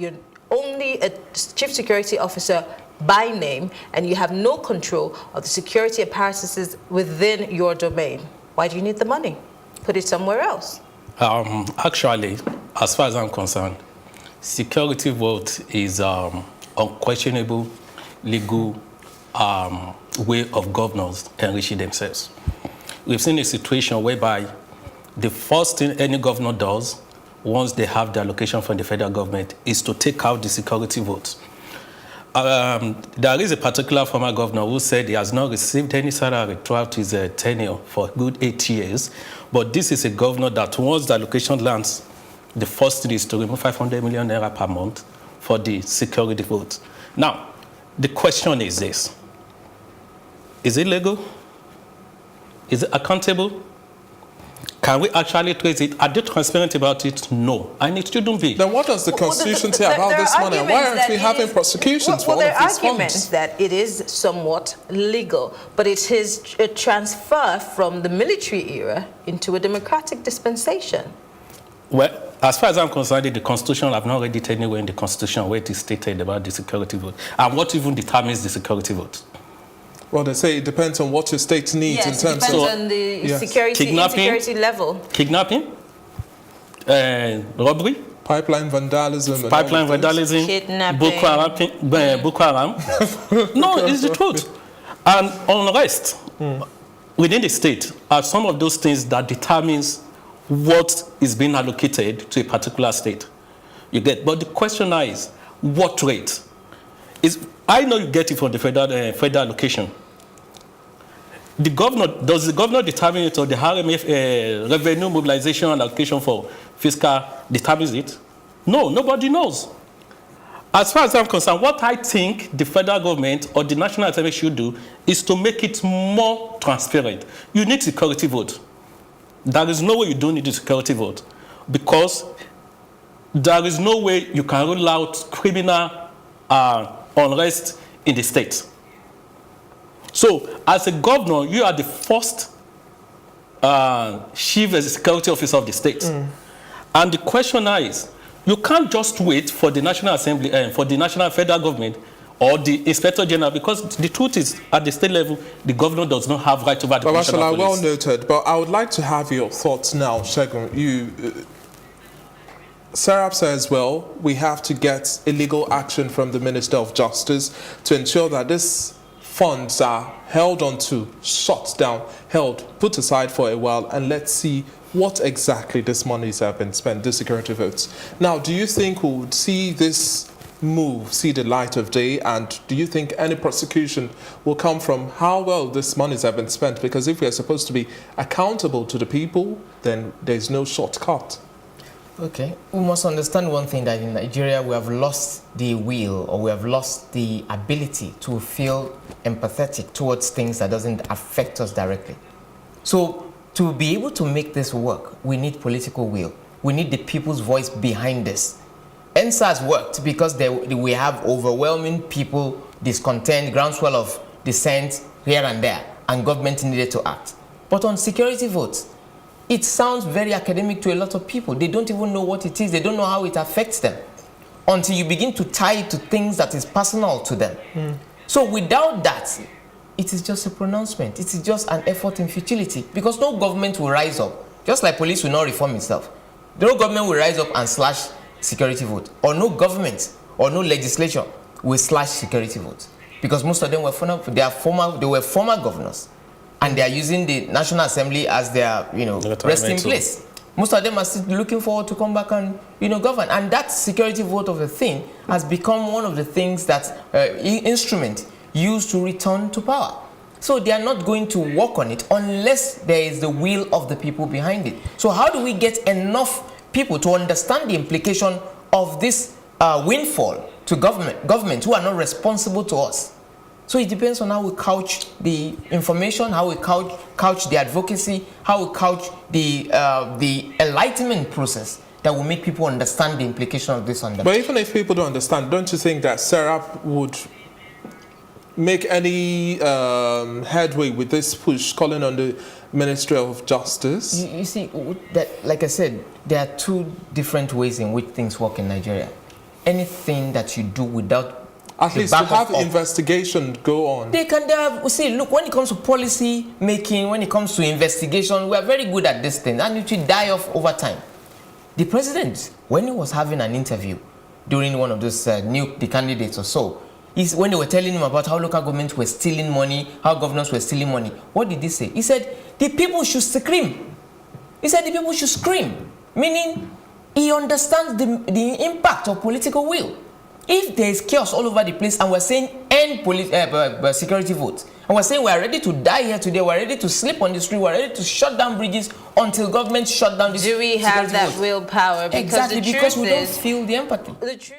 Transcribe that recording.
you're only a chief security officer by name, and you have no control of the security apparatuses within your domain. Why do you need the money? Put it somewhere else. Actually, as far as I'm concerned, security vote is unquestionable legal way of governors enriching themselves. We've seen a situation whereby the first thing any governor does once they have the allocation from the federal government is to take out the security votes. There is a particular former governor who said he has not received any salary throughout his tenure for a good 8 years. But this is a governor that once the allocation lands, the first thing is to remove 500 million naira per month for the security vote. Now, the question is this. Is it legal? Is it accountable? Can we actually trace it? Are they transparent about it? No. And it shouldn't be. Then what does the Constitution say about this money? Why aren't we having prosecutions for all of these funds? There are arguments that it is somewhat legal, but it is a transfer from the military era into a democratic dispensation. Well, as far as I'm concerned, the Constitution, I've not read it anywhere in the Constitution where it is stated about the security vote. And what even determines the security vote? Well, they say it depends on what your state needs in terms of... Yes, it depends on the security level. Kidnapping, robbery, pipeline vandalism, kidnapping, Boko Haram. No, it's the truth. And unrest within the state are some of those things that determines what is being allocated to a particular state. You get, but the question now is, what rate? I know you get it from the federal allocation. Does the governor determine it, or the RMF revenue mobilization and allocation for fiscal determines it? No, nobody knows. As far as I'm concerned, what I think the federal government or the National Assembly should do is to make it more transparent. You need security vote. There is no way you don't need a security vote, because there is no way you can rule out criminal unrest in the state. So, as a governor, you are the first chief security officer of the state. And the question now is, you can't just wait for the National Assembly, for the National Federal Government or the Inspector General, because the truth is, at the state level, the governor does not have right over the Commissioner of Police. Well noted, but I would like to have your thoughts now, Segun. Serap says, well, we have to get illegal action from the Minister of Justice to ensure that these funds are held onto, shut down, held, put aside for a while, and let's see what exactly these monies have been spent, the security votes. Now, do you think we would see this move see the light of day, and do you think any prosecution will come from how well these monies have been spent? Because if we are supposed to be accountable to the people, then there's no shortcut. Okay, we must understand one thing, that in Nigeria we have lost the will, or we have lost the ability to feel empathetic towards things that doesn't affect us directly. So to be able to make this work, we need political will. We need the people's voice behind this. NSAS worked because we have overwhelming people, discontent, groundswell of dissent here and there, and government needed to act. But on security votes, it sounds very academic to a lot of people. They don't even know what it is. They don't know how it affects them until you begin to tie it to things that is personal to them. So without that, it is just a pronouncement. It is just an effort in futility, because no government will rise up, just like police will not reform itself. No government will rise up and slash security vote, or no government or no legislation will slash security votes, because most of them were former governors. And they are using the National Assembly as their, resting place. Most of them are still looking forward to come back and, govern. And that security vote of a thing has become one of the things that instrument used to return to power. So they are not going to work on it unless there is the will of the people behind it. So how do we get enough people to understand the implication of this windfall to government who are not responsible to us? So it depends on how we couch the information, how we couch the advocacy, how we couch the enlightenment process that will make people understand the implication of this on them. But even if people don't understand, don't you think that Serap would make any headway with this push calling on the Ministry of Justice? You see, that, like I said, there are two different ways in which things work in Nigeria. anything that you do without At the least to backup have of- investigation go on. They have, see, look, when it comes to policy making, when it comes to investigation, we are very good at this thing, and it will die off over time. The president, when he was having an interview during one of those the candidates or so, when they were telling him about how local governments were stealing money, how governors were stealing money, what did he say? He said, the people should scream. He said the people should scream, meaning he understands the impact of political will. If there is chaos all over the place and we're saying end security votes, and we're saying we're ready to die here today, we're ready to sleep on the street, we're ready to shut down bridges until government shut down this. Do we have that willpower? Because exactly, the because truth we don't is, feel the empathy. the truth